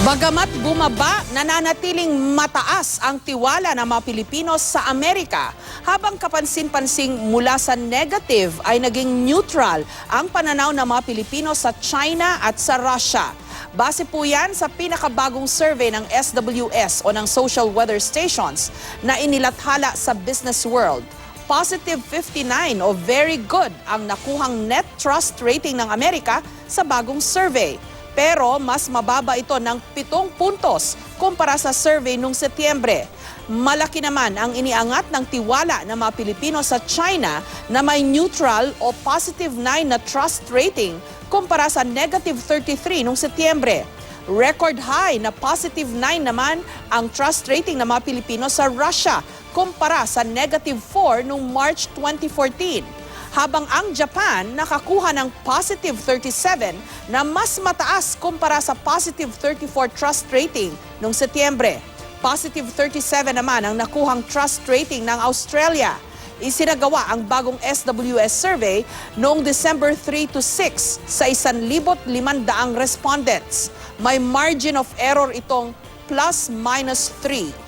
Bagamat bumaba, nananatiling mataas ang tiwala ng mga Pilipino sa Amerika, habang kapansin-pansing mula sa negative ay naging neutral ang pananaw ng mga Pilipino sa China at sa Russia. Base po yan sa pinakabagong survey ng SWS o ng Social Weather Stations na inilathala sa Business World. Positive 59 o very good ang nakuhang net trust rating ng Amerika sa bagong survey. Pero mas mababa ito ng 7 puntos kumpara sa survey noong Setyembre. Malaki naman ang iniangat ng tiwala ng mga Pilipino sa China na may neutral o positive 9 na trust rating kumpara sa negative 33 noong Setyembre. Record high na positive 9 naman ang trust rating ng mga Pilipino sa Russia kumpara sa negative 4 noong March 2014. Habang ang Japan nakakuha ng positive 37 na mas mataas kumpara sa positive 34 trust rating noong Setyembre. Positive 37 naman ang nakuhang trust rating ng Australia. Isinagawa ang bagong SWS survey noong December 3 to 6 sa 1,500 respondents. May margin of error itong plus minus 3.